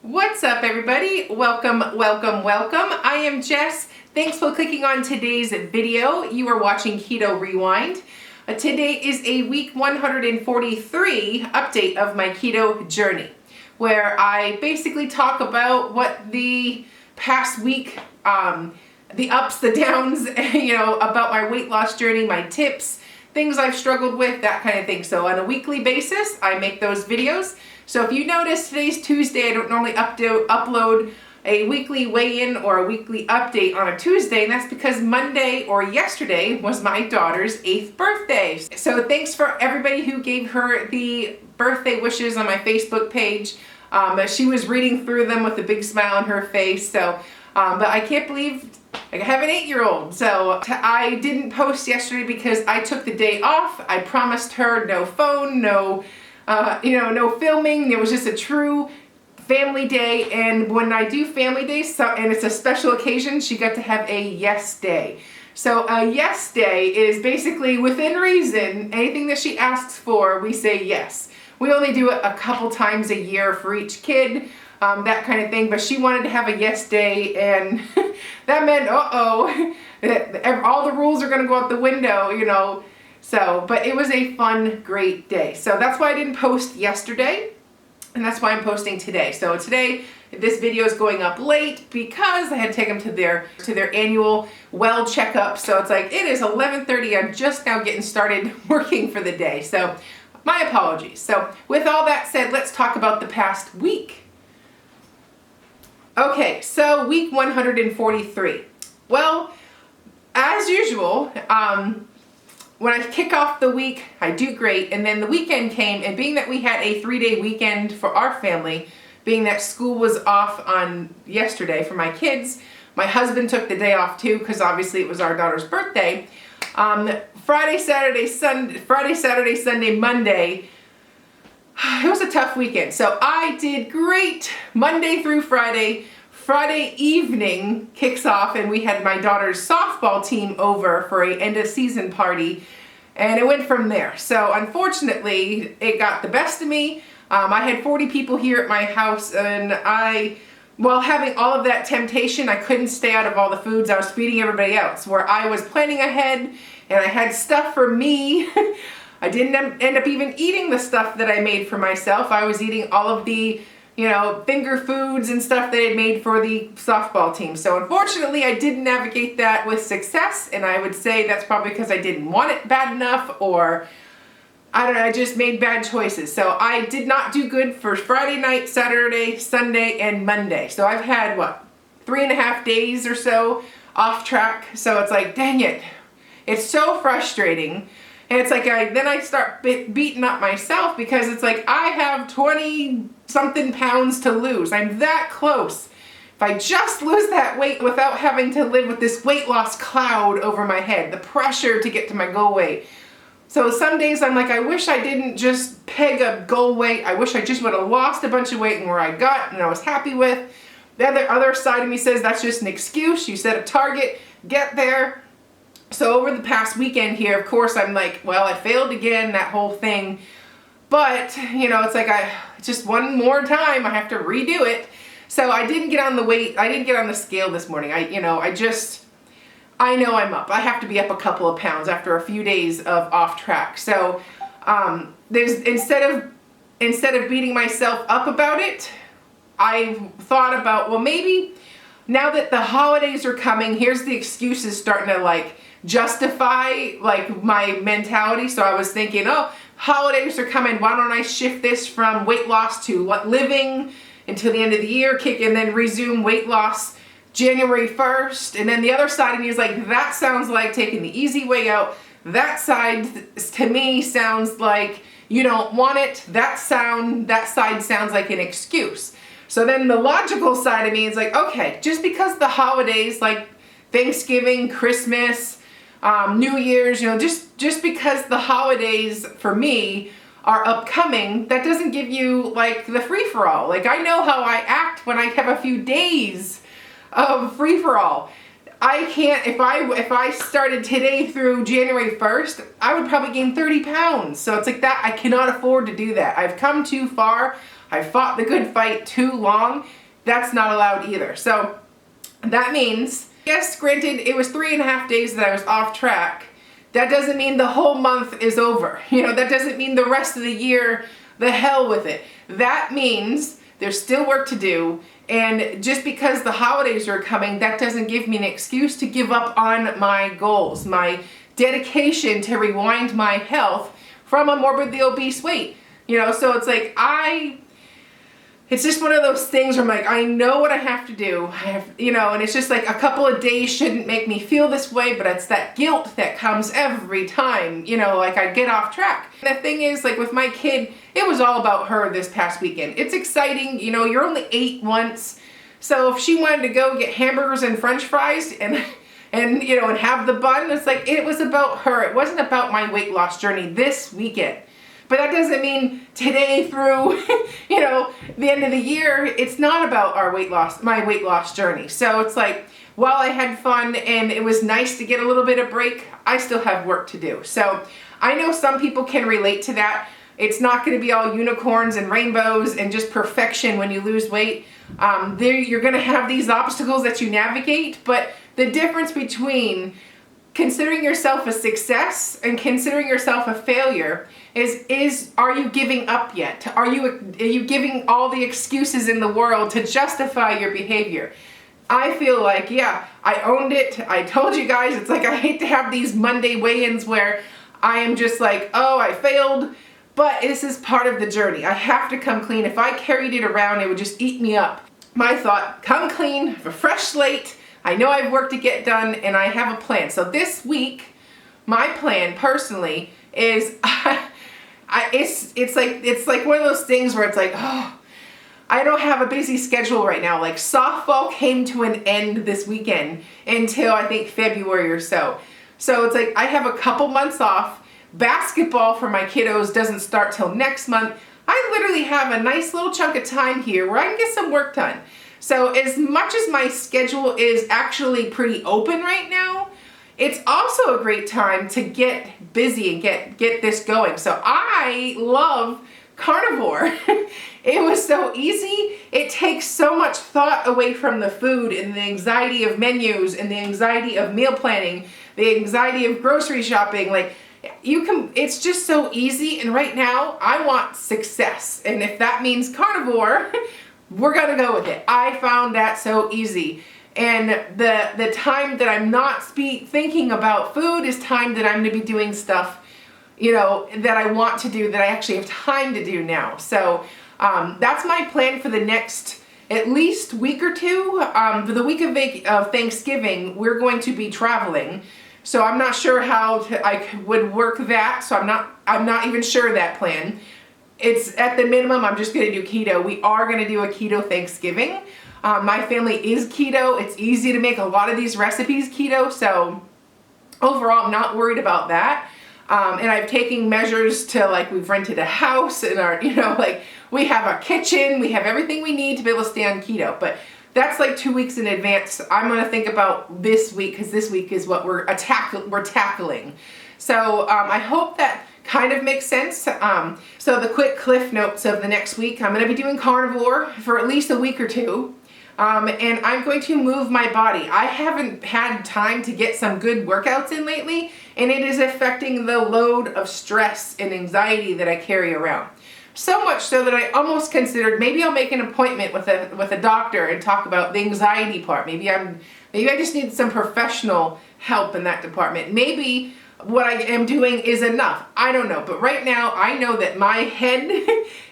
What's up, everybody? Welcome. I am Jess. Thanks for clicking on today's video. You are watching Keto Rewind. Today is a week 143 update of my keto journey, where I basically talk about what the past week, the ups, the downs, about my weight loss journey, my tips, things I've struggled with, that kind of thing. So on a weekly basis, I make those videos. So if you notice today's Tuesday, I don't normally upload a weekly weigh-in or a weekly update on a Tuesday, and that's because Monday or yesterday was my daughter's 8th birthday. So thanks for everybody who gave her the birthday wishes on my Facebook page. She was reading through them with a big smile on her face. So, but I can't believe I have an 8-year-old. So I didn't post yesterday because I took the day off. I promised her no phone, no filming. It was just a true family day. And when I do family days, and it's a special occasion, she got to have a yes day. So a yes day is basically within reason. Anything that she asks for, we say yes. We only do it a couple times a year for each kid, that kind of thing. But she wanted to have a yes day, and that meant, all the rules are going to go out the window, So, but it was a fun, great day. So that's why I didn't post yesterday, and that's why I'm posting today. So today, this video is going up late because I had to take them to their annual well checkup. So it's like, it is 11:30. I'm just now getting started working for the day. So my apologies. So with all that said, let's talk about the past week. Okay, so week 143. Well, as usual, when I kick off the week, I do great, and then the weekend came, and being that we had a 3-day weekend for our family, being that school was off on yesterday for my kids, my husband took the day off too, because obviously it was our daughter's birthday. Friday, Saturday, Sunday, Monday, it was a tough weekend. So I did great Monday through Friday. Friday evening kicks off, and we had my daughter's softball team over for a end of season party, and it went from there. So unfortunately, it got the best of me. I had 40 people here at my house, and while having all of that temptation, I couldn't stay out of all the foods. I was feeding everybody else, where I was planning ahead, and I had stuff for me. I didn't end up even eating the stuff that I made for myself. I was eating all of the finger foods and stuff that I made for the softball team. So unfortunately, I didn't navigate that with success, and I would say that's probably because I didn't want it bad enough, or I don't know, I just made bad choices. So I did not do good for Friday night, Saturday, Sunday, and Monday. So I've had, 3.5 days or so off track. So it's like, dang it. It's so frustrating. And it's like, then I start beating up myself, because it's like, I have 20-something pounds to lose. I'm that close. If I just lose that weight without having to live with this weight loss cloud over my head, the pressure to get to my goal weight. So some days I'm like, I wish I didn't just peg a goal weight. I wish I just would have lost a bunch of weight and where I got and I was happy with. The other side of me says that's just an excuse. You set a target, get there. So over the past weekend here, of course, I'm like, well, I failed again, that whole thing. But, it's like just one more time, I have to redo it. So I didn't get on the weight, I didn't get on the scale this morning. I know I'm up. I have to be up a couple of pounds after a few days of off track. So instead of beating myself up about it, I thought about, well, maybe now that the holidays are coming, here's the excuses starting to justify my mentality. So I was thinking, holidays are coming. Why don't I shift this from weight loss to living until the end of the year, and then resume weight loss January 1st. And then the other side of me is like, that sounds like taking the easy way out. That side to me sounds like you don't want it. That side sounds like an excuse. So then the logical side of me is like, okay, just because the holidays like Thanksgiving, Christmas, New Year's, just because the holidays for me are upcoming, that doesn't give you the free-for-all. I know how I act when I have a few days of free-for-all. I can't, if I started today through January 1st, I would probably gain 30 pounds. So it's like that, I cannot afford to do that. I've come too far. I fought the good fight too long, that's not allowed either. So that means, yes, granted, it was 3.5 days that I was off track. That doesn't mean the whole month is over. You know, that doesn't mean the rest of the year, the hell with it. That means there's still work to do. And just because the holidays are coming, that doesn't give me an excuse to give up on my goals, my dedication to rewind my health from a morbidly obese weight. You know, so it's like it's just one of those things where I'm like, I know what I have to do. And it's just like a couple of days shouldn't make me feel this way, but it's that guilt that comes every time, like I get off track. And the thing is, like with my kid, it was all about her this past weekend. It's exciting, you're only 8 once. So if she wanted to go get hamburgers and french fries and have the bun, it's like, it was about her. It wasn't about my weight loss journey this weekend. But that doesn't mean today through, the end of the year, it's not about my weight loss journey. So it's like, while I had fun and it was nice to get a little bit of break, I still have work to do. So I know some people can relate to that. It's not going to be all unicorns and rainbows and just perfection when you lose weight. You're going to have these obstacles that you navigate, but the difference between considering yourself a success and considering yourself a failure is are you giving up yet? Are you giving all the excuses in the world to justify your behavior? I feel like, yeah, I owned it. I told you guys, it's like I hate to have these Monday weigh-ins where I am just like, oh, I failed, but this is part of the journey. I have to come clean. If I carried it around, it would just eat me up. My thought, come clean, have a fresh slate. I know I have work to get done and I have a plan. So this week, my plan personally is, it's like one of those things where it's like, oh, I don't have a busy schedule right now. Like softball came to an end this weekend until I think February or so. So it's like I have a couple months off. Basketball for my kiddos doesn't start till next month. I literally have a nice little chunk of time here where I can get some work done. So as much as my schedule is actually pretty open right now, it's also a great time to get busy and get this going. So I love carnivore. It was so easy. It takes so much thought away from the food and the anxiety of menus and the anxiety of meal planning, the anxiety of grocery shopping. Like it's just so easy. And right now I want success. And if that means carnivore, we're gonna go with it. I found that so easy. And the time that I'm not thinking about food is time that I'm gonna be doing stuff, that I want to do, that I actually have time to do now. So that's my plan for the next at least week or two. For the week of Thanksgiving, we're going to be traveling. So I'm not sure how I would work that. So I'm not even sure of that plan. It's at the minimum, I'm just gonna do keto. We are gonna do a keto Thanksgiving. My family is keto. It's easy to make a lot of these recipes keto. So overall, I'm not worried about that. And I've taken measures to we've rented a house and we have a kitchen, we have everything we need to be able to stay on keto. But that's like 2 weeks in advance. I'm gonna think about this week because this week is what we're tackling. So I hope that kind of makes sense. So the quick cliff notes of the next week, I'm going to be doing carnivore for at least a week or two. And I'm going to move my body. I haven't had time to get some good workouts in lately, and it is affecting the load of stress and anxiety that I carry around. So much so that I almost considered maybe I'll make an appointment with a doctor and talk about the anxiety part. Maybe I just need some professional help in that department. Maybe what I am doing is enough. I don't know. But right now, I know that my head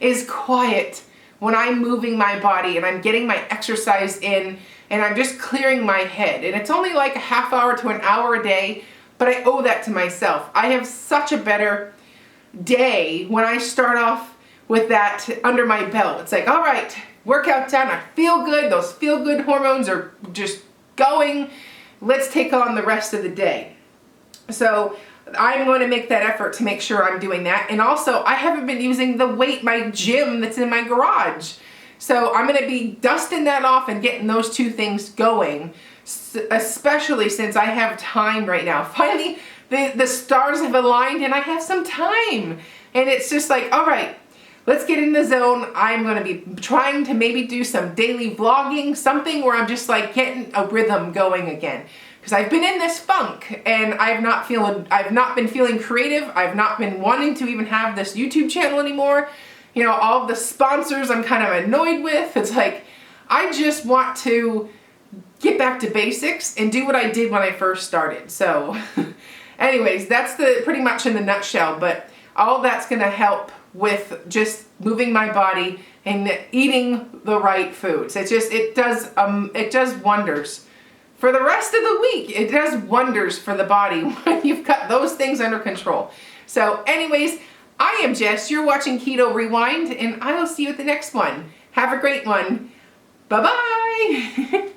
is quiet when I'm moving my body and I'm getting my exercise in and I'm just clearing my head. And it's only like a half hour to an hour a day, but I owe that to myself. I have such a better day when I start off with that under my belt. It's like, all right, workout done. I feel good. Those feel good hormones are just going. Let's take on the rest of the day. So I'm going to make that effort to make sure I'm doing that. And also, I haven't been using my gym that's in my garage. So I'm going to be dusting that off and getting those two things going, especially since I have time right now. Finally, the stars have aligned and I have some time. And it's just like, all right, let's get in the zone. I'm going to be trying to maybe do some daily vlogging, something where I'm just like getting a rhythm going again. Because I've been in this funk and I've not been feeling creative. I've not been wanting to even have this YouTube channel anymore. You know, all of the sponsors I'm kind of annoyed with. It's like, I just want to get back to basics and do what I did when I first started. So anyways, that's pretty much in the nutshell, but all that's going to help with just moving my body and eating the right foods. It does wonders for the rest of the week. It does wonders for the body when you've got those things under control. So anyways, I am Jess, you're watching Keto Rewind, and I will see you at the next one. Have a great one. Bye-bye.